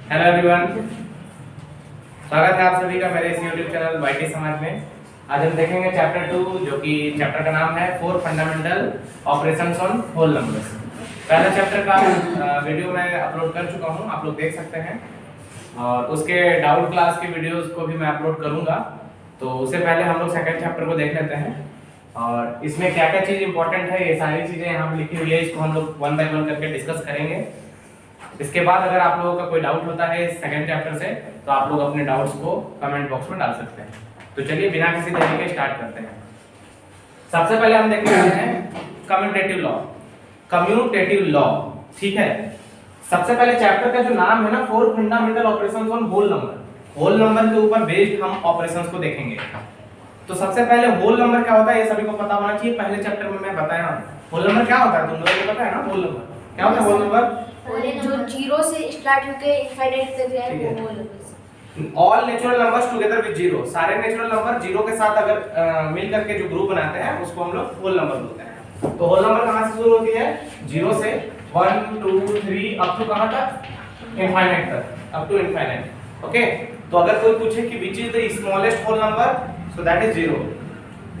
Hello everyone, स्वागत है आप सभी का मेरे इस YouTube चैनल वाईटी समाज में। आज हम देखेंगे चैप्टर 2, जो कि चैप्टर का नाम है 4 fundamental operations on whole numbers. पहला चैप्टर का वीडियो मैं अपलोड कर चुका हूं, आप लोग देख सकते हैं, और उसके डाउट क्लास के वीडियोस को भी मैं अपलोड करूंगा। तो उससे पहले हम लोग सेकंड चैप्टर को देख लेते हैं, और इसमें क्या क्या चीज इंपॉर्टेंट है, ये सारी चीजें यहाँ पे लिखी हुई है, इसको हम लोग वन बाय वन करके डिस्कस करेंगे। इसके बाद अगर आप लोगों का कोई डाउट होता है सेकंड चैप्टर से, तो आप लोग अपने डाउट्स को कमेंट बॉक्स में डाल सकते हैं। तो चलिए बिना किसी देरी के स्टार्ट करते हैं। सबसे पहले हम देखने वाले हैं कम्यूटेटिव लॉ। कम्यूटेटिव लॉ, ठीक है। सबसे पहले चैप्टर का जो नाम है ना, 4 fundamental operations on whole number. Whole number के ऊपर बेस्ड हम ऑपरेशंस को देखेंगे। तो सबसे पहले होल नंबर क्या होता है ये सभी को पता होना चाहिए। पहले चैप्टर में मैं बताया होल नंबर क्या होता है, तुम लोगों को पता है ना। होल नंबर क्या होता है? होल नंबर जो जीरो से स्टार्ट होके इनफाइनाइट तक जाए वो whole number. All natural numbers together with zero, सारे नेचुरल नंबर जीरो के साथ अगर मिल करके जो ग्रुप बनाते हैं उसको हम लोग होल नंबर बोलते हैं। तो होल नंबर कहां से शुरू होती है? जीरो से 1 2 3 अप टू कहां तक? इनफाइनाइट तक, अप टू इनफाइनाइट। ओके, तो अगर कोई पूछे कि which is the smallest whole number, so that is zero.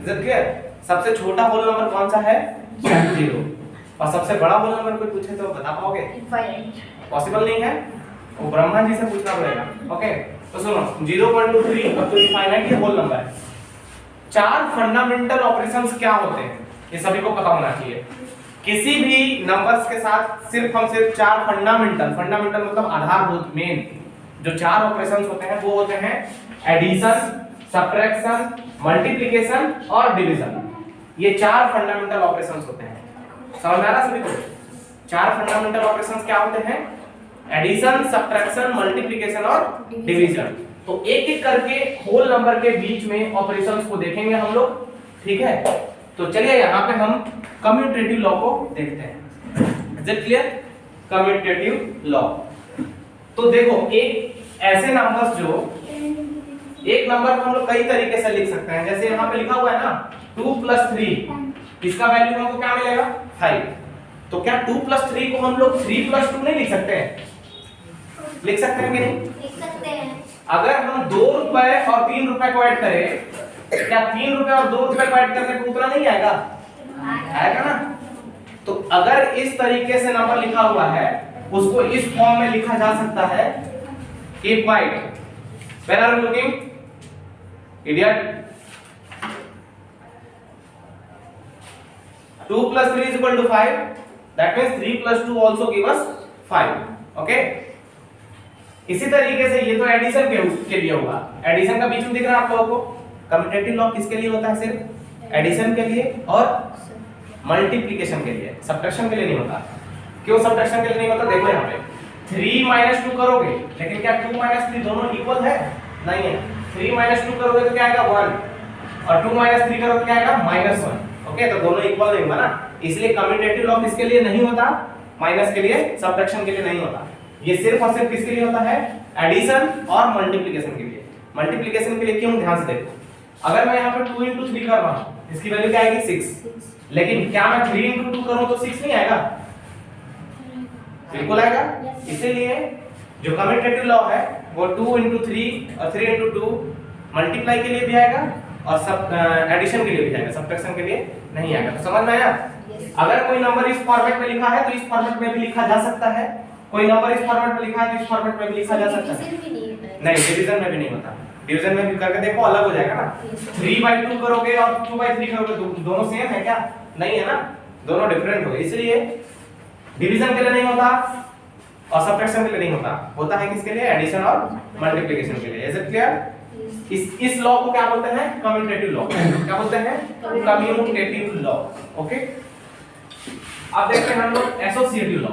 Is it clear? सबसे छोटा होल नंबर कौन सा है? जीरो। और सबसे बड़ा होल नंबर कोई पूछे तो बता पाओगे? इनफाइनाइट। पॉसिबल नहीं है, वो ब्रह्मा जी से पूछना पड़ेगा। ओके, तो सुनो, 0 1 2 3 अप टू इनफाइनाइट ये होल नंबर है। 4 फंडामेंटल ऑपरेशंस क्या होते हैं ये सभी को पता होना चाहिए। किसी भी नंबर्स के साथ सिर्फ 4 फंडामेंटल मतलब आधारभूत, मेन जो 4 ऑपरेशंस होते हैं वो होते हैं एडिशन, सब्ट्रैक्शन, मल्टीप्लिकेशन और डिवीजन। ये 4 फंडामेंटल ऑपरेशंस होते हैं। समझ में आ रहा सभी को? 4 फंडामेंटल ऑपरेशंस क्या होते हैं? एडिशन, सब्ट्रैक्शन, मल्टीप्लिकेशन और डिवीजन। तो एक एक करके होल नंबर के बीच में ऑपरेशंस को देखेंगे हम लोग, ठीक है। तो चलिए यहाँ पे हम कम्यूटेटिव लॉ को देखते हैं। Is it clear? Commutative law. तो देखो, एक ऐसे नंबर्स जो एक नंबर को हम लोग कई तरीके से लिख सकते हैं। जैसे यहाँ पे लिखा हुआ है ना 2 + 3, इसका वैल्यू हमको क्या मिलेगा? 5। तो क्या 2 + 3 को हम लोग 3 + 2 नहीं लिख सकते हैं? लिख सकते हैं कि नहीं? लिख सकते हैं। अगर हम 2 रुपए और 3 रुपए को ऐड करें, क्या 3 रुपए और 2 रुपए को ऐड करने पे उतना नहीं आएगा? आएगा ना। तो अगर इस तरीके से नंबर लिखा हुआ है, उसको इस फॉर्म में लिखा जा सकता है। Keep quiet, where are you looking idiot? 2 + 3 = 5, that means 3 + 2 also give us 5. Okay, इसी तरीके से ये तो एडिशन के लिए होगा। एडिशन का बीच में दिख रहा है आप लोगों को? कम्यूटेटिव लॉ किसके लिए होता है? सिर्फ एडिशन के लिए और मल्टीप्लिकेशन के लिए, सब्ट्रैक्शन के लिए नहीं होता। क्यों सब्ट्रैक्शन के लिए नहीं होता? देखो यहाँ पे 3 - 2 करोगे, लेकिन क्या 2 - 3 दोनों इक्वल है? नहीं है। 3 - 2 करोगे तो क्या आएगा? 1, और 2 - 3 करोगे तो क्या आएगा? -1। ओके, तो दोनों इक्वल नहीं होगा ना, इसलिए कम्यूटेटिव लॉ किसके लिए नहीं होता? माइनस के लिए, सब्ट्रैक्शन के लिए नहीं होता। ये सिर्फ और सिर्फ किसके लिए होता है? एडिशन और मल्टीप्लिकेशन के लिए। मल्टीप्लिकेशन के लिए क्यों? ध्यान से देखो, अगर मैं यहाँ पे 2 × 3 कर रहा हूँ, इसकी वैल्यू क्या आएगी? 6। लेकिन क्या मैं 3 × 2 करूँ तो 6 नहीं आएगा? बिल्कुल आएगा। इसीलिए जो कम्यूटेटिव लॉ है वो 2 × 3 और 3 × 2 मल्टीप्लाई के लिए भी आएगा और सब एडिशन के लिए भी आएगा, सब्ट्रैक्शन के लिए नहीं आएगा। तो समझ में आया? अगर कोई नंबर इस फॉर्मेट में लिखा है तो इस फॉर्मेट में भी लिखा जा सकता है, कोई नंबर इस फॉर्मेट में लिखा है तो इस फॉर्मेट में भी लिखा जा सकता है। नहीं, डिवीजन में भी नहीं होता। डिवीजन में भी करके देखो, अलग हो जाएगा ना। 3/2 करोगे और 2/3 करोगे, दोनों सेम है क्या? नहीं है ना, दोनों डिफरेंट हो गए। इसलिए डिवीजन के लिए नहीं होता और सब्ट्रैक्शन के लिए नहीं होता। होता है किसके लिए? एडिशन और मल्टीप्लिकेशन के लिए। Is it clear? इस लॉ को क्या बोलते हैं? Commutative law. क्या बोलते हैं? Commutative law. ओके, अब देखते हैं हम लोग एसोसिएटिव लॉ।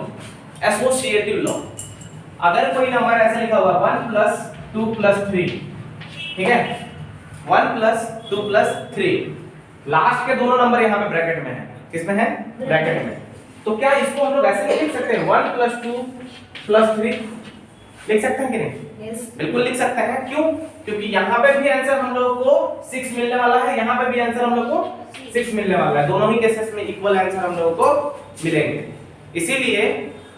एसोसिएटिव लॉ, अगर कोई नंबर ऐसे लिखा हुआ 1 + 2 + 3, ठीक है, 1 + 2 + 3, लास्ट के दोनों नंबर यहाँ पे ब्रैकेट में है। किसमें है? ब्रैकेट में। तो क्या इसको हम लोग ऐसे नहीं लिख सकते? 1 + 2 + 3 लिख सकते हैं कि नहीं? बिल्कुल लिख सकते हैं। क्यों? क्योंकि यहाँ पे भी आंसर हम लोगों को 6 मिलने वाला है, यहाँ पे भी आंसर हम लोग को 6 मिलने वाला है। दोनों ही केसेस में इक्वल आंसर हम लोगों को मिलेंगे। इसीलिए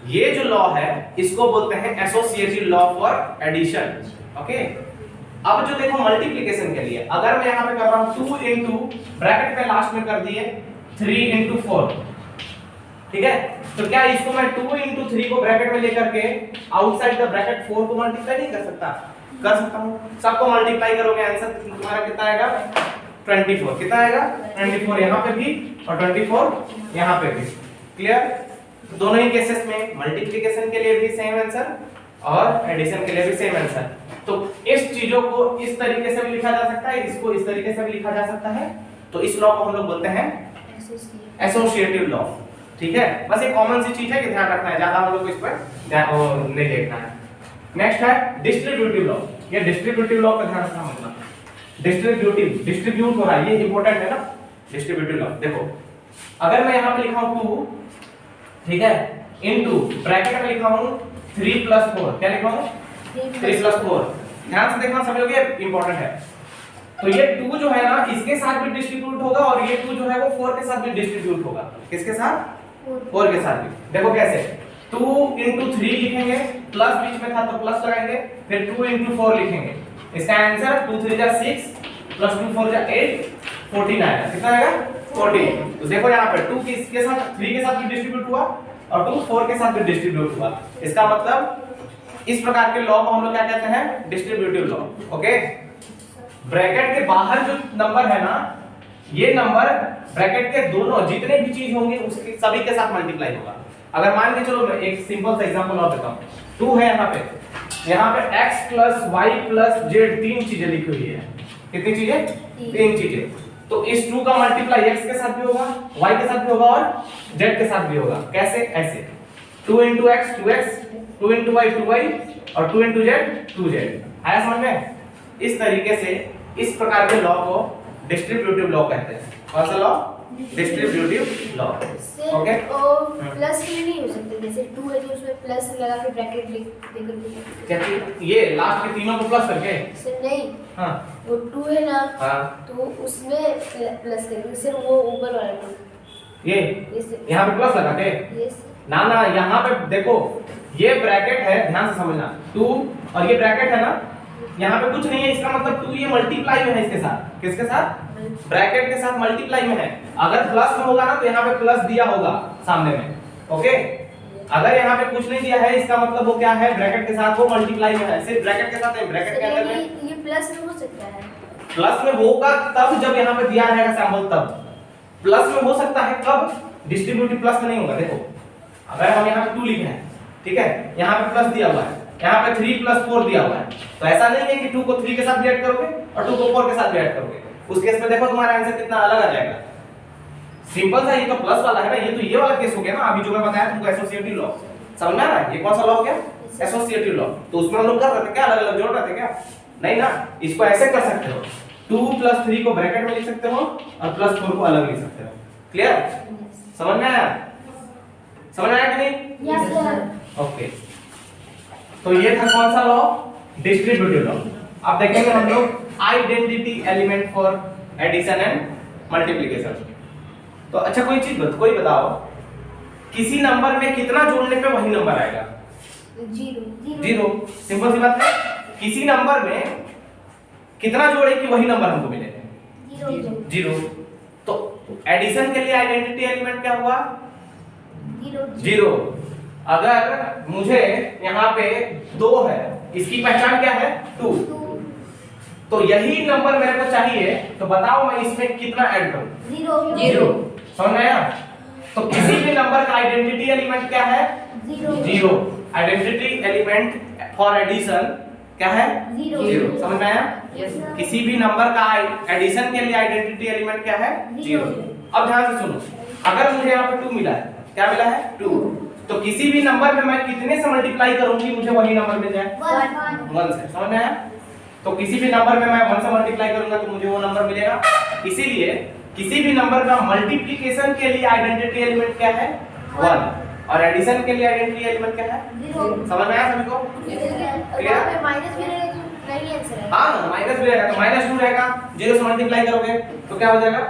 ये जो लॉ है इसको बोलते हैं associative law for addition. Okay, अब जो देखो मल्टीप्लिकेशन के लिए अगर मैं यहां पे कर रहा हूं 2 इनटू ब्रैकेट पे लास्ट में कर दिए 3 इनटू 4, ठीक है, तो क्या इसको मैं 2 इनटू 3 को ब्रैकेट में लेकर के आउटसाइड द ब्रैकेट 4 को मल्टीप्लाई नहीं कर सकता? कर सकता हूं। सबको मल्टीप्लाई करोगे आंसर तुम्हारा कितना आएगा? 24। कितना आएगा? 24 यहां पे भी और 24 यहां पे भी। क्लियर? दोनों ही केसेस में मल्टीप्लिकेशन के लिए भी सेम आंसर और एडिशन के लिए भी सेम आंसर। तो इस चीजों को इस तरीके से भी लिखा जा सकता है, इसको इस तरीके से भी लिखा जा सकता है। तो इस लॉ को हम लोग बोलते हैं एसोसिएटिव लॉ। ठीक है, बस एक कॉमन सी चीज है कि ध्यान रखना है, ज्यादा हम लोग को इस पर नहीं देखना है। नेक्स्ट है डिस्ट्रीब्यूटिव लॉ। ये डिस्ट्रीब्यूटिव लॉ का ध्यान रखना होगा। डिस्ट्रीब्यूट हो रहा है, ये इंपॉर्टेंट है ना। डिस्ट्रीब्यूटिव लॉ देखो, अगर मैं यहां पे लिखा हूं 2, ठीक है, इनटू ब्रैकेट में लिखा हूं 3 + 4, क्या लिखा हूं? 3 + 4। ध्यान से देखना सब लोग, ये इंपॉर्टेंट है। तो ये 2 जो है ना इसके साथ भी डिस्ट्रीब्यूट होगा और ये 2 जो है वो 4 के साथ भी डिस्ट्रीब्यूट होगा। किसके साथ? 4 के साथ भी। देखो कैसे, 2 × 3 लिखेंगे, प्लस बीच में था तो प्लस लगाएंगे, फिर 2 × 4 लिखेंगे। इसका आंसर 2 × 3 = 6 + 2 × 4 = 8, 14 आएगा। कितना आएगा? 14। तो देखो यहाँ पे 2 किसके साथ? 3 के साथ भी डिस्ट्रीब्यूट हुआ और 2 4 के साथ भी डिस्ट्रीब्यूट हुआ। इसका मतलब इस प्रकार के लॉ को हम लोग क्या कहते हैं? Distributive law. ओके, ब्रैकेट के बाहर जो नंबर है ना, ये नंबर ब्रैकेट के दोनों जितने भी चीज होंगे उसके सभी के साथ मल्टीप्लाई होगा। अगर मान के चलो, मैं एक सिंपल सा एग्जांपल और देता हूं। 2 है यहाँ पे x + y + z 3 चीजें लिखी हुई है। कितनी चीजें? 3 चीजें। तो इस 2 का मल्टीप्लाई x के साथ भी होगा, y के साथ भी होगा और z के साथ भी होगा। कैसे? ऐसे 2 × x 2x, 2 × y 2y और 2 × z 2z। आया समझ में? इस तरीके से इस प्रकार के लॉ को डिस्ट्रीब्यूटिव लॉ कहते हैं। कौन सा law? Distributive law. Okay, plus में नहीं हो सकते, जैसे 2 है तो उसमें प्लस लगा के ब्रैकेट देकर क्या ये लास्ट के तीनों को प्लस करके? सर नहीं, हां, वो 2 है ना, हां, तो उसमें प्लस करके सिर्फ वो ऊपर वाला 2 ये यहाँ पे प्लस लगा के? ना ना, यहाँ पे देखो ये ब्रैकेट है, ध्यान से समझना। 2 और ये ब्रैकेट है ना, यहाँ पे कुछ नहीं है, इसका मतलब 2 ये मल्टीप्लाई में है इसके साथ। किसके साथ? ब्रैकेट के साथ मल्टीप्लाई में है। अगर प्लस में होगा ना तो यहाँ पे प्लस दिया होगा सामने में। ओके, अगर यहाँ पे कुछ नहीं दिया है इसका मतलब वो क्या है? ब्रैकेट के साथ वो मल्टीप्लाई में है। सिर्फ ब्रैकेट के साथ नहीं, ब्रैकेट के अंदर में ये प्लस में हो सकता है। प्लस में होगा तब जब यहाँ पे दिया रहेगा सैंपल, तब प्लस में हो सकता है। कब? डिस्ट्रीब्यूटिव प्लस में नहीं होगा। देखो, अगर हम यहाँ पे 2 लिखे हैं, ठीक है, यहाँ पे प्लस दिया हुआ है, यहाँ पे 3 + 4 दिया हुआ है, तो ऐसा नहीं है कि 2 को 3 के साथ भी ऐड करोगे और 2 को 4 के साथ भी ऐड करोगे। उस केस में देखो तुम्हारा आंसर कितना अलग आ जाएगा। सिंपल सा, ये तो प्लस वाला है ना, ये तो ये वाला केस हो गया ना। अभी जो मैं बताया तुमको एसोसिएटिव लॉ, समझ में आ रहा है? ये कौन सा लॉ हो गया? Associative law. तो उसमें हम लोग कर रहे थे क्या? अलग अलग जोड़ रहे थे क्या? नहीं ना, इसको ऐसे कर सकते हो, 2 + 3 को ब्रैकेट में लिख सकते हो और +4 को अलग लिख सकते हो। क्लियर? समझ में आया? समझ आया कि नहीं? Yes sir. ओके, तो ये था कौन सा लॉ? Distributive law. अब देखेंगे हम लोग identity element for addition and multiplication. तो अच्छा कोई बताओ, किसी नंबर में कितना जोड़ने पे वही नंबर आएगा? 0। सिंपल सी बात है। किसी नंबर में कितना जोड़े कि वही नंबर हमको मिले? 0। तो एडिशन के लिए आइडेंटिटी एलिमेंट क्या हुआ? 0। अगर मुझे यहाँ पे 2 है, इसकी पहचान क्या है? 2। तो यही नंबर मेरे को चाहिए, तो बताओ मैं इसमें कितना ऐड करूं? 0। समझ में आया? तो किसी भी नंबर का आइडेंटिटी एलिमेंट क्या है? 0। आइडेंटिटी एलिमेंट फॉर एडिशन क्या है? 0। समझ में आया? किसी भी नंबर का एडिशन के लिए आइडेंटिटी एलिमेंट क्या है? 0। अब ध्यान से सुनो, अगर मुझे यहाँ पे 2 मिला है, क्या मिला है? 2, तो किसी भी नंबर में मैं कितने से मल्टीप्लाई करूंगी मुझे वही नंबर मिल जाए? 1 से। समझ में आया? तो किसी भी नंबर में मैं 1 से मल्टीप्लाई करूंगा तो मुझे वो नंबर मिलेगा। इसीलिए किसी भी नंबर का मल्टीप्लिकेशन के लिए आइडेंटिटी एलिमेंट क्या है? 1, और एडिशन के लिए आइडेंटिटी एलिमेंट क्या है? 0। समझ में आया सभी को? अगर माइनस भी रहेगा तो नहीं आंसर है। हां, माइनस भी रहेगा तो -2 रहेगा। 0 से मल्टीप्लाई करोगे तो क्या हो जाएगा?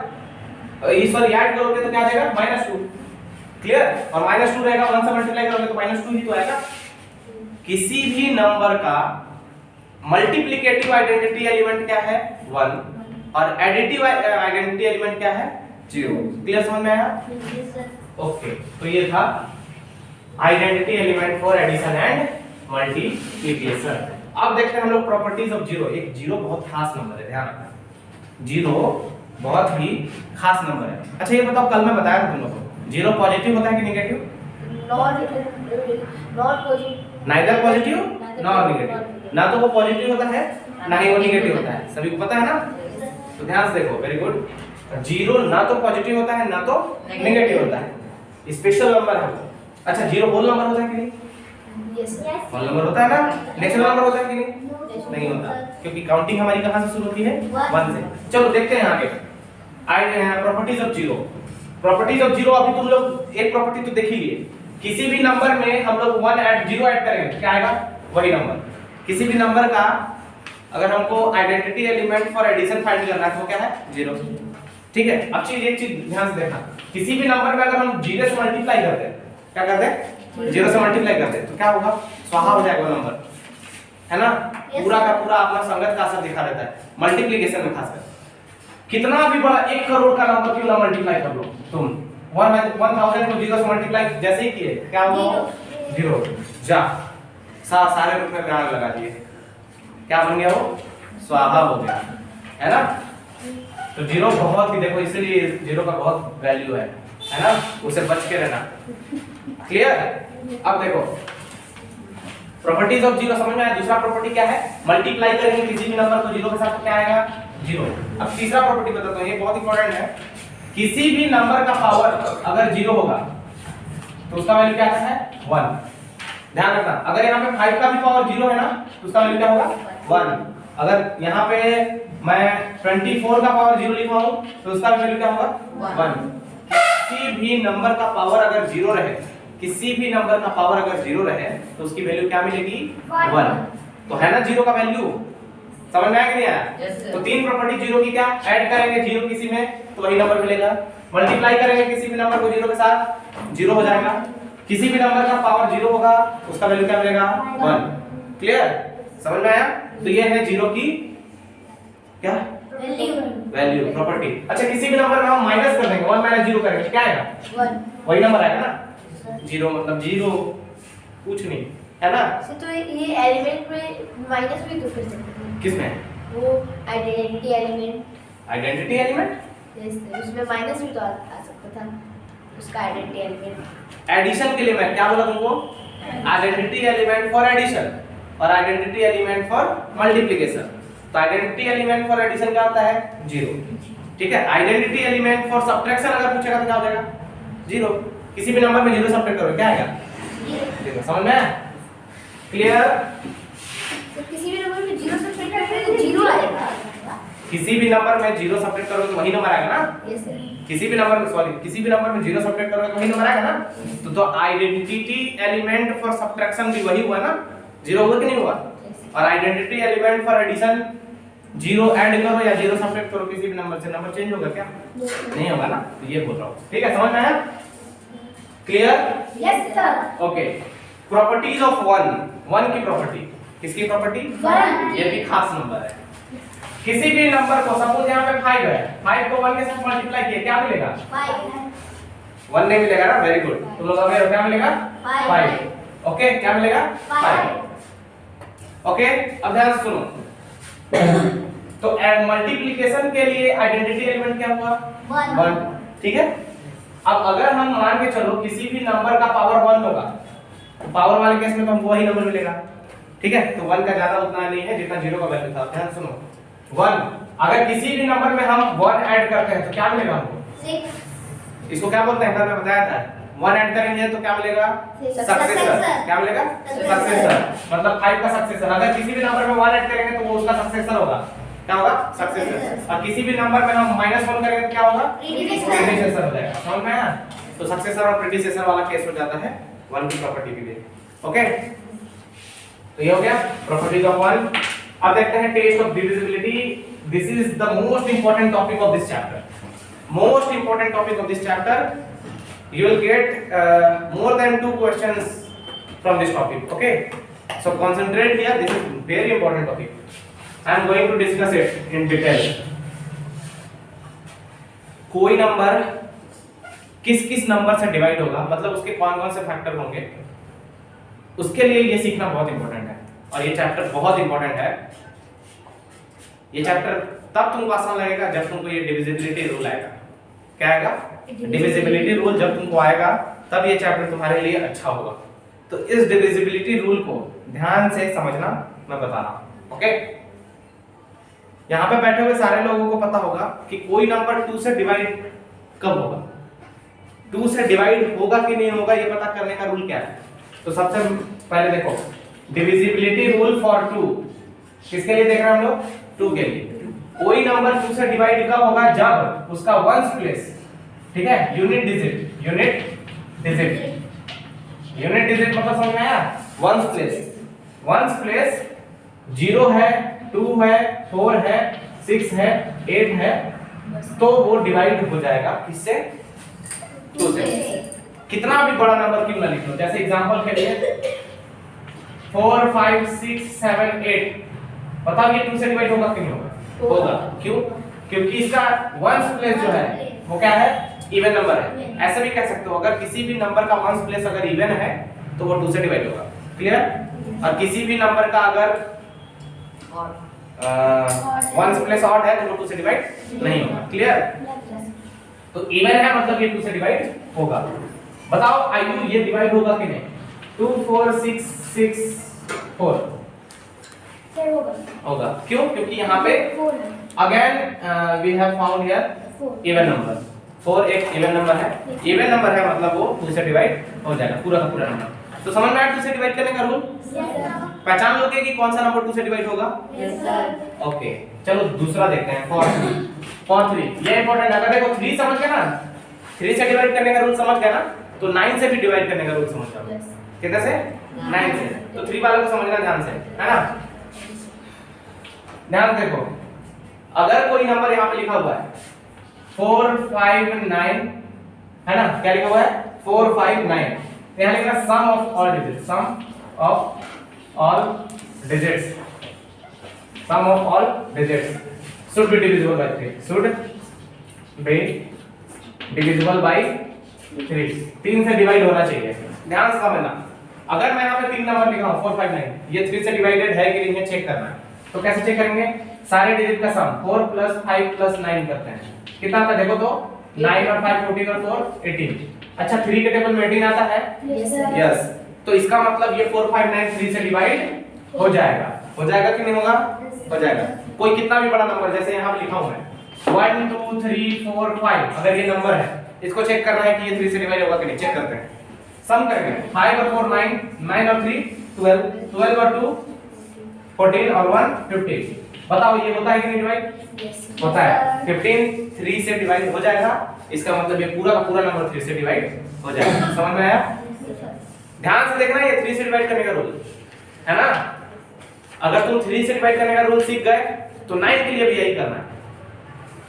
इस पर ऐड करोगे तो क्या आ जाएगा? -2। क्लियर? और -2 रहेगा, 1 से मल्टीप्लाई करोगे तो -2 ही तो आएगा। किसी भी नंबर का मल्टीप्लिकेटिव आइडेंटिटी एलिमेंट क्या है? 1 और एडिटिव आइडेंटिटी एलिमेंट क्या है? 0। क्लियर, समझ में आया? ओके, तो ये था identity element for addition and multiplication. अब देखते हैं हम लोग प्रॉपर्टीज ऑफ जीरो। एक जीरो बहुत खास नंबर है, ध्यान रखना, जीरो बहुत ही खास नंबर है। अच्छा ये बताओ, कल मैं बताया था तुम लोगों को, जीरो पॉजिटिव होता है कि negative? Not positive, neither positive nor negative. ना तो वो पॉजिटिव होता है ना ही वो नेगेटिव होता है, सभी को पता है ना? तो ध्यान से देखो, वेरी गुड। जीरो ना तो पॉजिटिव होता है ना तो नेगेटिव होता है, स्पेशल नंबर है वो। अच्छा जीरो होल नंबर होता है कि नहीं? यस होल नंबर होता है ना? नेचुरल नंबर होता है कि नहीं? नहीं होता, क्योंकि काउंटिंग हमारी कहां से शुरू होती है? 1 से। चलो देखते हैं आगे। Properties of zero. Properties of zero, अभी तुम लोग एक प्रॉपर्टी तो देख ही लिए, किसी भी नंबर में हम लोग 1 ऐड 0 ऐड करेंगे, क्या आएगा? वही नंबर। किसी भी नंबर का अगर हमको identity element for addition find करना है तो क्या है? 0। ठीक है, अब चीज एक चीज ध्यान से देखना, किसी भी नंबर में अगर हम 0 से मल्टीप्लाई करते हैं, क्या करते हैं? 0 से मल्टीप्लाई करते हैं, तो क्या होगा? स्वाहा हो जाएगा वो नंबर, है ना? पूरा का पूरा अपना संगत का असर दिखा देता है मल्टीप्लिकेशन में, खासकर कितना भी बड़ा 1 करोड़ का नंबर क्यों ना मल्टीप्लाई कर लो तुम, 1000 को 0 से मल्टीप्लाई जैसे ही किए, क्या होगा? 0। जा सारे रुपए में आग लगा दिए, क्या बन गया? वो स्वाहा हो गया, है ना? तो 0 बहुत ही, देखो इसलिए 0 का बहुत वैल्यू है ना? उसे बच के रहना। क्लियर? अब देखो प्रॉपर्टीज ऑफ जीरो समझ में आया। दूसरा प्रॉपर्टी क्या है? मल्टीप्लाई करेंगे किसी भी नंबर को 0 के साथ तो क्या आएगा? 0। अब तीसरा प्रॉपर्टी बताता हूं, ये बहुत इंपॉर्टेंट है। किसी भी नंबर का पावर अगर 0 होगा तो उसका वैल्यू क्या आता है? 1। ध्यान रखना, अगर यहाँ पे 5 का भी पावर 0 है ना तो उसका वैल्यू क्या होगा? 1। अगर यहाँ पे मैं 24 का पावर 0 लिखा हूं तो उसका वैल्यू क्या होगा? 1। किसी भी नंबर का पावर अगर 0 रहे, किसी भी नंबर का पावर अगर 0 रहे तो उसकी वैल्यू क्या मिलेगी? 1। तो है ना 0 का वैल्यू, समझ में आया कि नहीं आया? yes, तो तीन प्रॉपर्टी 0 की, क्या ऐड करेंगे 0 किसी में तो वही नंबर मिलेगा, मल्टीप्लाई करेंगे किसी भी नंबर को 0 के साथ 0 हो जाएगा, किसी भी नंबर का पावर 0 होगा उसका वैल्यू क्या मिलेगा? 1। क्लियर, समझ में आया? तो ये है 0 की क्या वैल्यू प्रॉपर्टी। अच्छा किसी भी नंबर में हम माइनस कर देंगे, 1 माइनस 0 करेंगे, क्या आएगा? 1। वही नंबर आएगा ना? 0 मतलब 0 कुछ नहीं, है ना? तो ये एलिमेंट में माइनस भी तो कर सकते हैं। किसमें? वो identity element. Identity element? Yes, उसमें माइनस भी तो आ सकता था, उसका आइडेंटिटी एलिमेंट। एडिशन के लिए मैं क्या बोला तुमको? आइडेंटिटी एलिमेंट फॉर एडिशन और आइडेंटिटी एलिमेंट फॉर मल्टीप्लिकेशन। तो आइडेंटिटी एलिमेंट फॉर एडिशन क्या होता है? 0। ठीक है, आइडेंटिटी एलिमेंट फॉर सब्ट्रैक्शन अगर पूछेगा तो क्या हो जाएगा? 0। किसी भी नंबर में 0 सब्ट्रैक्ट करोगे क्या आएगा? 0। समझ में आया? क्लियर? तो किसी भी नंबर में 0 सब्ट्रैक्ट करोगे तो 0 आएगा। किसी भी नंबर में 0 सब्ट्रैक्ट करोगे तो वही नंबर आएगा ना? Yes sir. किसी भी नंबर में, सॉरी, किसी भी नंबर में 0 सब्ट्रैक्ट करोगे तो वही नंबर आएगा ना? तो आइडेंटिटी एलिमेंट फॉर सब्ट्रैक्शन भी वही हुआ ना? 0 हुआ कि नहीं हुआ? और identity element for addition 0 add करो या 0 सब्ट्रैक्ट करो किसी भी नंबर से, नंबर चेंज होगा क्या? नहीं होगा ना? तो ये बोल रहा हूं, ठीक है, समझ में आया? Clear? Yes sir. Okay, properties of 1 की प्रॉपर्टी, किसकी प्रॉपर्टी? 1। ये भी खास नंबर है। किसी भी नंबर को, सपोज यहाँ पे 5 है, 5 को 1 के साथ मल्टीप्लाई किया, क्या मिलेगा? 1 नहीं मिलेगा ना? वेरी गुड, तुम लोग अवेयर हो, क्या मिलेगा? 5। ओके, क्या मिलेगा? 5। ओके, अब ध्यान से सुनो। तो मल्टीप्लिकेशन के लिए आइडेंटिटी एलिमेंट क्या हुआ? 1। ठीक है, अब अगर हम मान के चलो किसी भी नंबर का पावर 1 होगा तो पावर वाले केस में तो हमको वही नंबर मिलेगा। ठीक है, तो 1 का ज्यादा उतना नहीं है जितना 0 का वैल्यू था। ध्यान सुनो, 1 अगर किसी भी नंबर में हम 1 ऐड करते हैं तो क्या मिलेगा हमको? 6। इसको क्या बोलते हैं? कल मैं बताया था, 1 ऐड करेंगे तो क्या मिलेगा? सक्सेसर। क्या मिलेगा? सक्सेसर, मतलब 5 का सक्सेसर। अगर किसी भी नंबर में 1 ऐड करेंगे तो वो उसका सक्सेसर होगा, क्या होगा? सक्सेसर। और किसी भी नंबर में हम -1 करेंगे तो क्या होगा? प्रीडिसेसर हो जाएगा। समझ में आया? तो सक्सेसर और प्रीडिसेसर वाला केस हो जाता है 1 की प्रॉपर्टी के लिए। ओके, तो ये हो गया प्रॉपर्टीज ऑफ 1। अब देखते हैं test of divisibility. This is the most important topic of this chapter. Most important topic of this chapter you will get more than 2 questions from this topic. Okay, so concentrate here, this is very important topic. I am going to discuss it in detail. कोई number किस किस number से divide होगा, मतलब उसके कौन कौन से फैक्टर होंगे, उसके लिए ये सीखना बहुत इंपॉर्टेंट है। और ये चैप्टर बहुत इंपॉर्टेंट है। ये चैप्टर तब तुमको आसान लगेगा जब तुमको ये डिविजिबिलिटी रूल आएगा। क्या आएगा? डिविजिबिलिटी रूल जब तुमको आएगा तब ये चैप्टर तुम्हारे लिए अच्छा होगा। तो इस डिविजिबिलिटी रूल को ध्यान से समझना, मैं बता रहा हूं। ओके, यहाँ पे बैठे हुए सारे लोगों को पता होगा कि कोई नंबर 2 से डिवाइड कब होगा, 2 से डिवाइड होगा कि नहीं होगा, ये पता करने का रूल क्या है। तो सबसे पहले देखो डिविजिबिलिटी रूल फॉर 2, किसके लिए देख रहे हैं हम लोग? 2 के लिए। कोई नंबर 2 से डिवाइड कब होगा? जब उसका वंस प्लेस, ठीक है, यूनिट डिजिट, यूनिट डिजिट मतलब समझ में आया? वंस प्लेस 0 है, 2 है, 4 है, 6 है, 8 है, तो वो डिवाइड हो जाएगा किससे? 2 से। कितना भी बड़ा नंबर क्यों ना लिख लो, जैसे एग्जांपल के लिए 4 5 6 7 8, बताओ ये 2 से डिवाइड होगा कि नहीं होगा? होगा। क्यों? क्योंकि इसका वंस प्लेस जो है वो क्या है? इवन नंबर है। ऐसे भी कह सकते हो, अगर किसी भी नंबर का वंस प्लेस अगर इवन है तो वो 2 से डिवाइड होगा। क्लियर? और किसी भी नंबर का अगर वंस प्लेस ऑड है तो वो 2 से डिवाइड नहीं होगा। क्लियर? तो इवन है मतलब ये 2 से डिवाइड होगा। बताओ आयु ये डिवाइड होगा कि नहीं? 2 4 6 6 4 होगा। क्यों? क्योंकि यहाँ पे again we have found here even number. 4 एक इवन नंबर है, इवन नंबर है मतलब वो 2 से डिवाइड हो जाएगा, पूरा का पूरा नंबर। तो समझ में आया 2 से डिवाइड करने का रूल? पहचान लोगे कि कौन सा नंबर 2 से डिवाइड होगा? ओके, चलो दूसरा देखते हैं। फॉर 3 ये इंपॉर्टेंट है। अगर देखो 3 समझ गए ना, 3 से डिवाइड करने का रूल समझ गए ना, तो 9 से भी डिवाइड करने का रूल समझ जाओगे। कितने से? 9 से। तो 3 वाले को समझना ध्यान से, है ना? ध्यान देखो, अगर कोई नंबर यहाँ पे लिखा हुआ है 4 5 9, है ना? क्या लिखा हुआ है? 4 5 9, यहाँ लिखा है sum of all digits, sum of all digits should be divisible by 3, should be divisible by 3, 3 से डिवाइड होना चाहिए। ध्यान से समझना, अगर मैं यहाँ पे 3 नंबर लिखा हूँ 4 5 9, ये 3 से डिवाइडेड है कि नहीं है चेक करना है। तो कैसे चेक करेंगे? सारे डिजिट का सम 4 + 5 + 9 करते हैं। कितना आता है देखो तो? 9 और 5 14 और 4 18। अच्छा 3 के टेबल में 18 आता है? यस। तो इसका मतलब ये 4 5 9 3 से डिवाइड हो जाएगा। हो जाएगा कि नहीं होगा? हो जाएगा। कोई कितना भी बड़ा नंबर, जैसे यहाँ पे लिखा हुआ है 1 2 3 4 5, अगर ये नंबर है, इसको चेक करना है कि ये 3 से डिवाइड होगा कि नहीं। चेक करते हैं, सम करेंगे। 5 और 4 9, 9 और 3 12, 12 और 2 14 और 1 15। बताओ ये होता है कि नहीं डिवाइड? होता है। 15 3 से डिवाइड हो जाएगा, इसका मतलब ये पूरा का पूरा नंबर 3 से डिवाइड हो जाएगा। समझ में आया? ध्यान से देखना, ये 3 से डिवाइड करने का रूल है ना। अगर तुम 3 से डिवाइड करने का रूल सीख गए तो 9 के लिए भी यही करना है।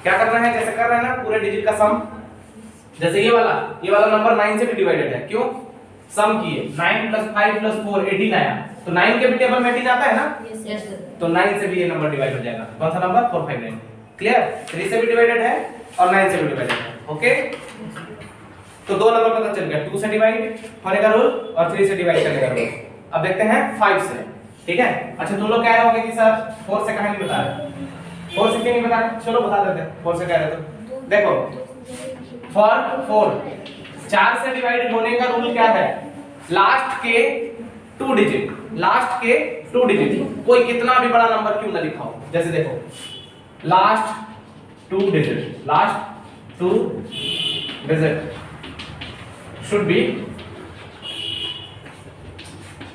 क्या करना है? जैसे कर रहे हैं ना पूरे डिजिट का सम, जैसे ये वाला नंबर 9 से भी डिवाइडेड है। क्यों? सम किए, 9 + 5 + 4 18 आया, तो 9 के भी टेबल में 18 आता है ना। यस। तो 9 से भी ये नंबर डिवाइड हो जाएगा। कौन सा नंबर? 4 5 9। क्लियर? 3 से भी डिवाइडेड है और 9 से भी डिवाइडेड है। ओके, तो दो नंबर पता चल गया, 2 से डिवाइड होने का रूल और 3 से डिवाइड करने का रूल। अब देखते हैं 5 से। ठीक है? अच्छा तुम लोग कह रहे होंगे कि सर 4 से कहां नहीं बता रहे? 4 से क्यों नहीं बता रहे? चलो बता देते हैं। 4 से कह रहे तो देखो, फॉर 4 4 से डिवाइड होने का रूल क्या है? लास्ट के 2 डिजिट, लास्ट के 2 डिजिट, कोई कितना भी बड़ा नंबर क्यों ना लिखा हो। जैसे देखो last 2 digit, last 2 digit should be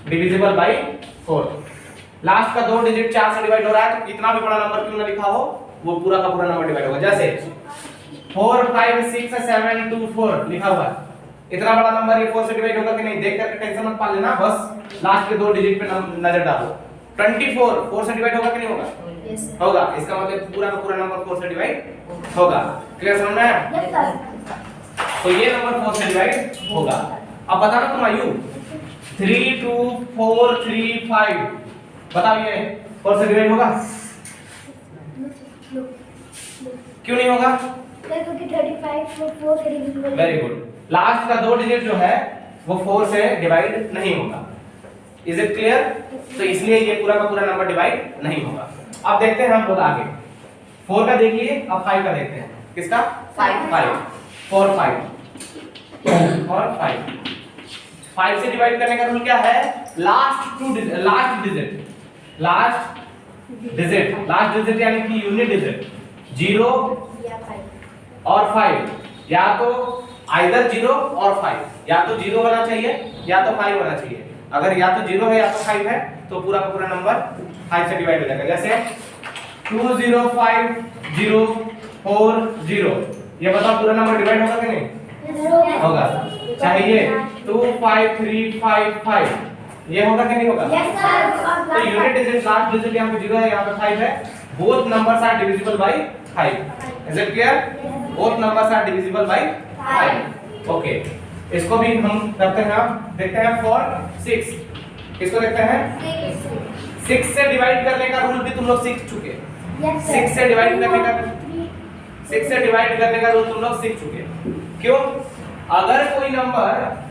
divisible by 4। Last का 2 डिजिट 4 से डिवाइड हो रहा है, तो कितना भी बड़ा नंबर क्यों ना लिखा हो वो पूरा का पूरा नंबर डिवाइड होगा। जैसे 4 5 6 7 2 4 लिखा हुआ है, इतना बड़ा नंबर ये 4 से डिवाइड होगा कि नहीं देख करके टेंशन मत पा लेना, बस लास्ट के 2 डिजिट पे नजर डालो। 24 4 से डिवाइड होगा कि नहीं होगा? यस होगा। इसका मतलब पूरा का पूरा नंबर 4 से डिवाइड होगा। क्लियर समझ में आया? Yes sir. तो ये नंबर 4 से डिवाइड होगा। अब बताना तुम आयु 3 2 4 3 5 बताओ ये 4 से डिवाइड होगा? क्यों नहीं होगा? क्योंकि 35 को 4 से डिवाइड। Very good. लास्ट का 2 डिजिट जो है वो 4 से डिवाइड नहीं होगा। Is it clear? तो इसलिए ये पूरा का पूरा नंबर डिवाइड नहीं होगा। अब देखते हैं हम लोग आगे 4 का देख लिए, अब 5 का देखते हैं। किसका? 5 4 5 और 5 से डिवाइड करने का रूल क्या है? लास्ट डिजिट यानी कि यूनिट डिजिट 0 या 5 और 5, या तो आइदर 0 और 5, या तो 0 होना चाहिए या तो 5 होना चाहिए। अगर या तो 0 है या तो 5 है तो पूरा का पूरा नंबर 5 से डिवाइड हो जाएगा। जैसे 2 0 5 0 4 0, ये बताओ पूरा नंबर डिवाइड होगा कि नहीं? होगा। चाहे ये 2 5 3 5 5, ये होगा कि नहीं होगा? Yes sir. तो यूनिट डिजिट लास्ट डिजिट यहाँ पे 0 है, यहाँ पे 5 है। Both numbers are divisible by 5। Is it clear? Both numbers are divisible by 5। Okay, इसको भी हम करते हैं। अब देखते हैं फॉर 6। किसको देखते हैं? 6 से डिवाइड करने का रूल भी तुम लोग सीख चुके। 6 से डिवाइड करने का रूल तुम लोग सीख चुके। क्यों? अगर कोई नंबर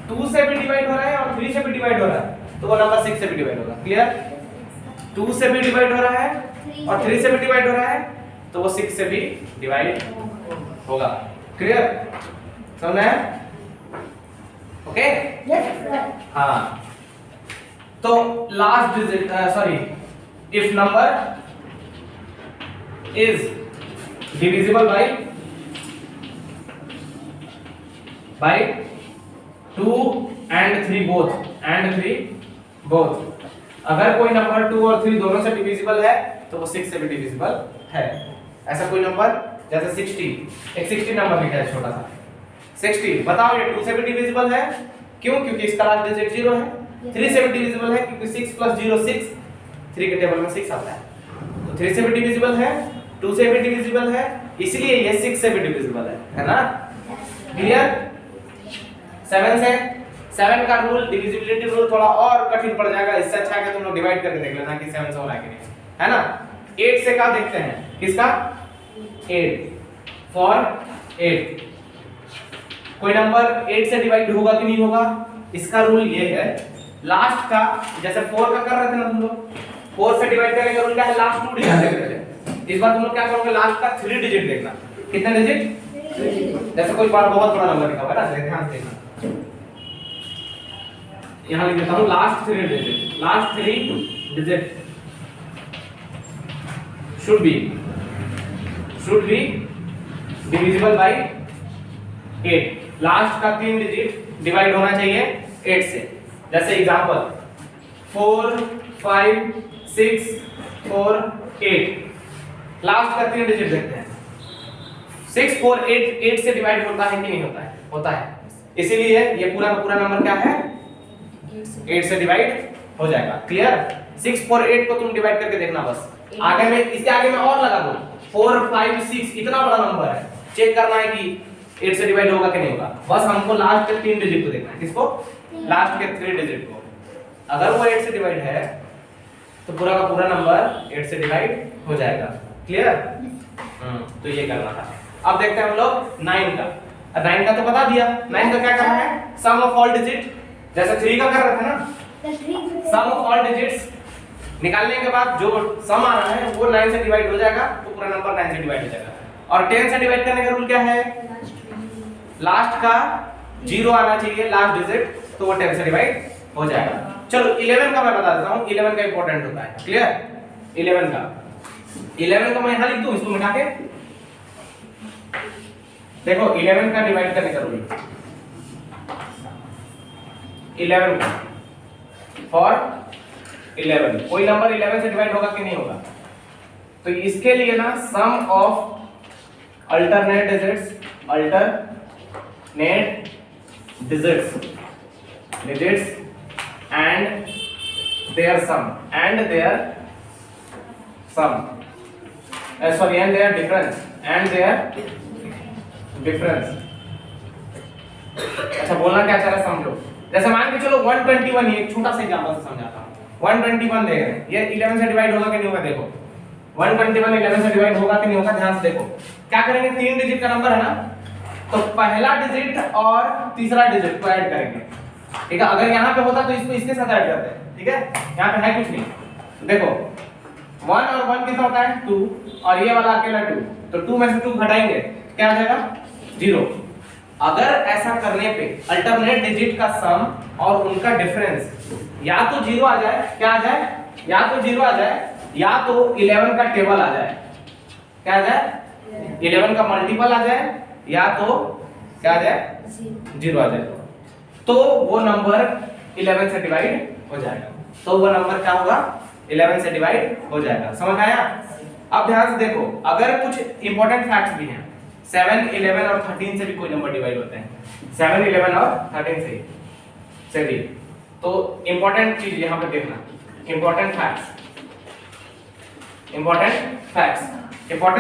2 से भी डिवाइड हो रहा है और 3 से भी डिवाइड हो रहा है तो वो नंबर 6 से भी डिवाइड होगा। क्लियर? 2 से भी डिवाइड हो रहा है और 3 से भी डिवाइड हो रहा है तो वो 6 से भी डिवाइड होगा। क्लियर? समझ में? ओके? हाँ, तो last digit if number is divisible by 2 and 3 both, अगर कोई नंबर 2 और 3 दोनों से डिविजिबल है तो वो 6 से भी डिविजिबल है। ऐसा कोई नंबर जैसे 60, एक 60 नंबर लिखा है छोटा सा 60, बताओ ये 2 से भी डिविजिबल है। क्यों? क्योंकि इसका लास्ट डिजिट 0 है। 3 से भी डिविजिबल है क्योंकि 6 + 0 6, 3 के टेबल में 6 आता है। तो 3 से भी डिविजिबल है, 2 से भी डिविजिबल है, इसलिए ये 6 से भी डिविजिबल है ना? क्लियर? 7 से 7 का रूल, डिविजिबिलिटी रूल थोड़ा और कठिन पड़ जाएगा। इससे अच्छा है कि तुम लोग डिवाइड करके देख लेना कि 7 से हो रहा है कि नहीं, है ना? 8 से क्या देखते हैं? किसका? 8 फॉर 8। कोई नंबर 8 से डिवाइड होगा कि नहीं होगा? इसका रूल ये है, लास्ट का जैसे 4 का कर रहे थे ना तुम लोग, 4 से डिवाइड करने का रूल क्या है? लास्ट 2 डिजिट देख रहे थे। इस बार तुम लोग क्या करोगे? लास्ट का 3 डिजिट देखना। कितने डिजिट? 3। जैसे कोई बहुत बड़ा नंबर लिखा हुआ है ना, ध्यान से देखना। यहाँ लिख देता हूँ last 3 digit. Last 3 digit should be divisible by 8। Last का 3 डिजिट डिवाइड होना चाहिए 8 से। जैसे एग्जांपल 4 5 6 4 8, लास्ट का 3 डिजिट देखते हैं। 6 4 8 से डिवाइड होता है कि नहीं होता है? होता है। इसीलिए ये पूरा का पूरा नंबर क्या है? 8 से डिवाइड हो जाएगा। क्लियर? 6 4 8 को तुम डिवाइड करके देखना बस। आगे में इसके आगे में और लगा दो 4 5 6, इतना बड़ा नंबर है, चेक करना है कि 8 से डिवाइड होगा कि नहीं होगा। बस हमको लास्ट के 3 डिजिट को देखना है। किसको? लास्ट के 3 डिजिट को। अगर वो 8 से डिवाइड है तो पूरा का पूरा नंबर 8 से डिवाइड हो जाएगा। क्लियर? तो ये करना था। अब देखते हैं हम लोग 9 का। 9 का तो बता दिया। 9 का क्या करना है? सम ऑफ ऑल डिजिट, जैसे 3 का कर रहे थे ना, सम ऑफ ऑल डिजिट्स निकालने के बाद जो सम आ रहा है वो 9 से डिवाइड हो जाएगा तो पूरा नंबर 9 से डिवाइड हो जाएगा। और 10 से डिवाइड करने का रूल क्या है? लास्ट का 0 आना चाहिए लास्ट डिजिट, तो वो 10 से डिवाइड हो जाएगा। चलो 11 का मैं बता देता हूं। 11 का इंपॉर्टेंट होता है। क्लियर? 11 का मैं यहां लिख दूं, इसको मिटा के देखो 11 का डिवाइड करने का रूल। 11 का फॉर 11, कोई नंबर 11 से डिवाइड होगा कि नहीं होगा? तो इसके लिए ना sum of alternate digits and their sum and their difference अच्छा बोलना क्या चाह रहा है समझो। जैसे मान के चलो 121, ये एक छोटा सा एग्जांपल से समझाता हूं। 121 दे रहे हैं, ये 11 से डिवाइड होगा कि नहीं होगा देखो। 121 11 से डिवाइड होगा कि नहीं होगा, ध्यान से देखो। क्या करेंगे, 3 डिजिट का नंबर है ना, तो पहला डिजिट और तीसरा डिजिट को ऐड करेंगे, ठीक है। अगर यहाँ पे होता तो इसको इसके साथ ऐड करते हैं, ठीक है। यहाँ पे है कुछ नहीं, देखो 1 और 1 कितना होता है 2, और ये वाला अकेला 2, तो 2 में से 2 घटाएंगे, क्या आ जाएगा 0। अगर ऐसा करने पे अल्टरनेट डिजिट का सम और उनका डिफरेंस या तो 0 आ जाए, क्या आ जाए, या तो 0 आ जाए, या तो 11 का टेबल आ जाए, क्या आ जाए 11 का मल्टीपल आ जाए, या तो क्या आ जाए 0 आ जाए, तो वो नंबर 11 से डिवाइड हो जाएगा। तो वो नंबर क्या होगा 11 से डिवाइड हो जाएगा। समझ आया। अब ध्यान से देखो, अगर कुछ इंपॉर्टेंट फैक्ट्स भी हैं, 7 11 और 13 से भी कोई नंबर डिवाइड होते हैं, 7 11 और 13 से भी। तो इंपॉर्टेंट चीज यहां पे देखना, इंपॉर्टेंट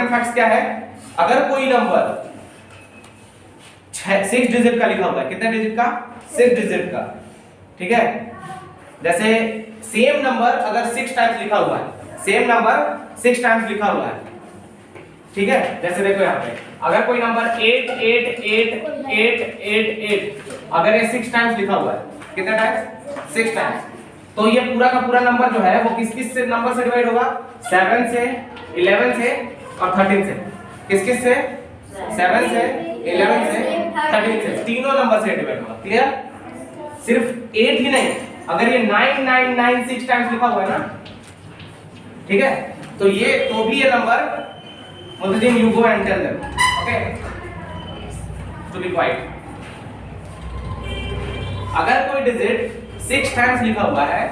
फैक्ट्स क्या है। अगर कोई नंबर 6 डिजिट का लिखा हुआ है, कितने डिजिट का 6 डिजिट का, ठीक है। जैसे सेम नंबर अगर 6 टाइम्स लिखा हुआ है, सेम नंबर 6 टाइम्स लिखा हुआ है, ठीक है। जैसे देखो यहाँ पे अगर कोई नंबर 8 8 8 8 8 8 अगर ये 6 टाइम्स लिखा हुआ है, कितने टाइम्स 6 टाइम्स, तो ये पूरा का पूरा नंबर जो है वो किस से नंबर से डिवाइड होगा, 7 से 11 से और 13 से। किस से 7 से 11 से 13 से, तीनों नंबर से डिवाइड होगा। क्लियर। सिर्फ 8 ही नहीं, अगर ये 9 9 9 6 टाइम्स लिखा हुआ है ना, ठीक है, तो ये तो भी ये number multiplying you go and tell them, okay, to be quiet। अगर कोई डिजिट 6 टाइम्स लिखा हुआ है,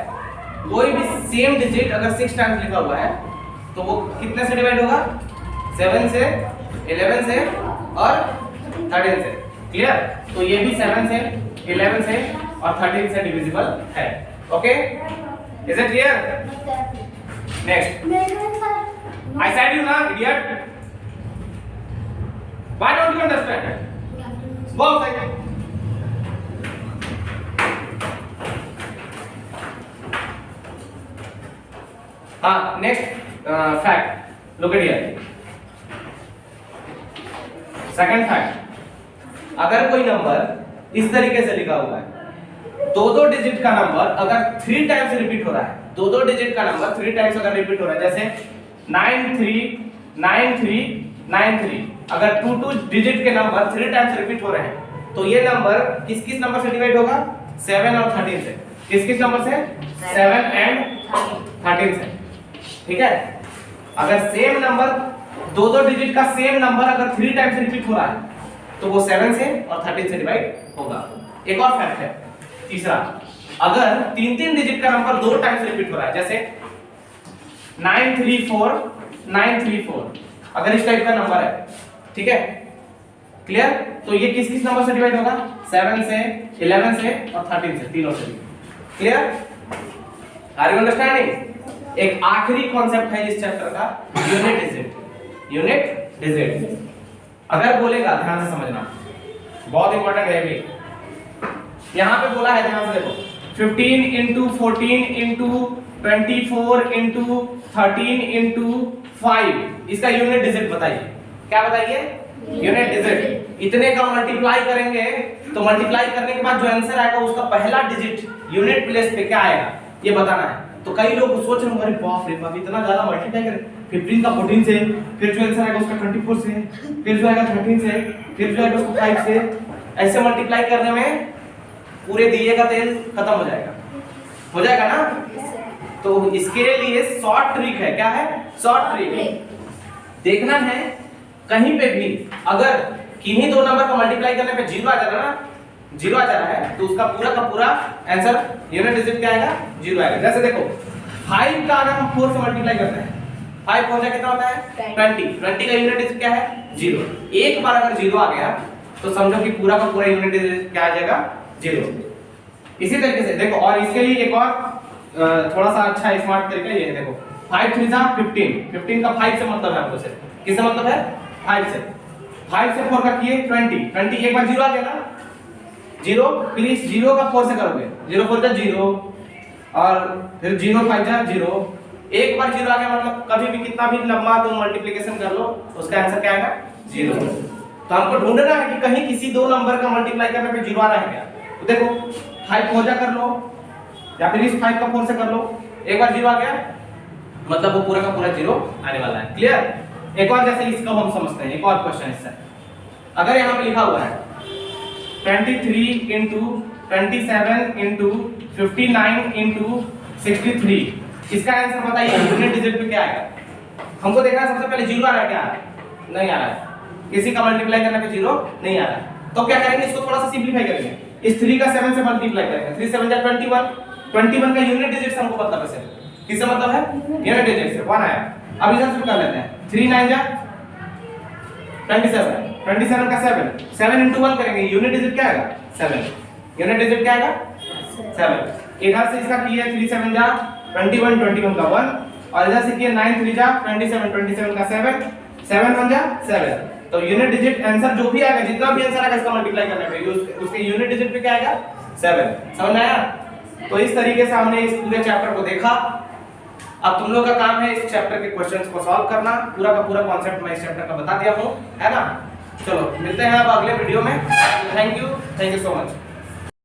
कोई भी सेम डिजिट अगर 6 टाइम्स लिखा हुआ है, तो वो कितने से डिवाइड होगा, 7 से 11 से और 13 से। क्लियर। तो ये भी 7 से 11 से और 13 से डिविजिबल है। Okay, is it clear. Next, I said you now, idiot. Why don't you understand? Go outside. Next fact. Look at here. Second fact. अगर कोई नंबर इस तरीके से लिखा हुआ है, दो डिजिट का नंबर अगर 3 टाइम्स रिपीट हो रहा है, दो डिजिट का नंबर 3 टाइम्स अगर रिपीट हो रहा है, जैसे 939393, अगर 2 डिजिट के नंबर 3 टाइम्स रिपीट हो रहे हैं, तो ये नंबर किस नंबर से डिवाइड होगा, 7 और 13 से। किस नंबर से, 7 एंड 13 से, ठीक है। अगर सेम नंबर दो डिजिट का सेम नंबर अगर 3 टाइम्स रिपीट हो रहा है, तो वो 7 से और 13 से डिवाइड होगा। एक और फैक्ट है, तीसरा, अगर 3 डिजिट का नंबर 2 टाइम्स रिपीट हो रहा है, जैसे 934 अगर इस टाइप का नंबर है, ठीक है, क्लियर। तो ये किस नंबर से डिवाइड होगा, 7 से 11 से और 13 से, तीनों से। Clear, are you understanding. एक आखिरी कॉन्सेप्ट है इस चैप्टर का, यूनिट डिजिट। अगर बोलेगा, ध्यान से समझना, बहुत इंपॉर्टेंट है भी। यहां पे बोला है, ध्यान से देखो, 15 into 14 into 24 into 13 into 5, इसका यूनिट डिजिट बताइए। क्या बताइए, यूनिट डिजिट। इतने का मल्टीप्लाई करेंगे, तो मल्टीप्लाई करने के बाद जो आंसर आएगा उसका पहला डिजिट यूनिट प्लेस पे क्या आएगा, ये बताना है। तो कई लोग सोच रहे होंगे, बाप रे बाप, इतना ज्यादा मल्टीप्लाई करें, 15 का 14 से, फिर जो आंसर आएगा उसका 24 से, फिर जो आएगा 13 से, फिर जो आएगा उसको 5 से। ऐसे मल्टीप्लाई करने में पूरे दिए का तेल खत्म हो जाएगा ना। तो इसके लिए शॉर्ट ट्रिक है, क्या है, शॉर्ट ट्रिक। देखना है कहीं पे भी अगर किन्हीं दो नंबर को मल्टीप्लाई करने पे 0 आ जा रहा है, 0 आ जा रहा है, तो उसका पूरा का पूरा आंसर यूनिट डिजिट क्या आएगा, 0 आएगा। जैसे देखो 5 का अगर हम 4 से मल्टीप्लाई करते हैं, 5 4 कितना होता है 20 का यूनिट डिजिट क्या है, 0। एक बार अगर 0 आ गया तो समझो कि पूरा का पूरा यूनिट डिजिट क्या आ जाएगा, 0। इसी तरीके से देखो, और इसके लिए एक और थोड़ा सा अच्छा स्मार्ट तरीका ये है, देखो 5 3 15 का 5 से मतलब है, आपको से किससे मतलब है, 5 से 4 का किए 20 एक बार 0 आ गया ना, जीरो, फिर इस जीरो का 4 से करोगे, 0 4 जा 0 और फिर 0 5 जा 0। एक बार जीरो आ गया मतलब कभी भी कितना भी लंबा तुम मल्टीप्लिकेशन कर लो उसका आंसर क्या आएगा 0। तो हमको ढूंढना है कि कहीं किसी दो नंबर का मल्टीप्लाई करने पे जीरो आ रहा है क्या। तो देखो 5 4 जा कर लो या फिर इस 5 का 4 से कर लो, एक बार जीरो आ गया मतलब वो पूरा का पूरा जीरो आने वाला है। क्लियर। एक और जैसे इसका हम समझते हैं, एक और क्वेश्चन इससे। अगर यहाँ पे लिखा हुआ है 23 into 27 into 59 into 63, इसका आंसर बताइए यूनिट डिजिट पे क्या आएगा। हमको देखना है सबसे पहले जीरो आ रहा है क्या, नहीं आ रहा है, किसी का मल्टीप्लाई करने पे जीरो नहीं आ रहा है। तो क्या करेंगे, इसको थोड़ा सा सिंपलीफाई करेंगे, इस 3 का 7 से मल्टीप्लाई करेंगे, 3 7 जा 21, 21 का यूनिट डिजिट हमको मतलब है, किससे मतलब है यूनिट डिजिट से 1 आया। अब इधर से कर लेते हैं, 3 9 जा 27, 27 का 7, 7 into 1 करेंगे, यूनिट डिजिट क्या आएगा 7, यूनिट डिजिट क्या आएगा 7। इधर से इसका किया 3 7 जा 21, 21 का 1 और इधर से किया 9 3 जा 27, 27 का 7, 7 1 जा 7। तो यूनिट डिजिट आंसर जो भी आएगा, जितना भी आंसर आएगा इसका मल्टीप्लाई करने पे उसके यूनिट डिजिट पे क्या आएगा 7। समझ में आया। तो इस तरीके से हमने इस पूरे चैप्टर को देखा। अब तुम लोग का काम है इस चैप्टर के क्वेश्चंस को सॉल्व करना, पूरा का पूरा कॉन्सेप्ट मैं इस चैप्टर का बता दिया हूं, है ना। चलो मिलते हैं अब अगले वीडियो में। Thank you so much.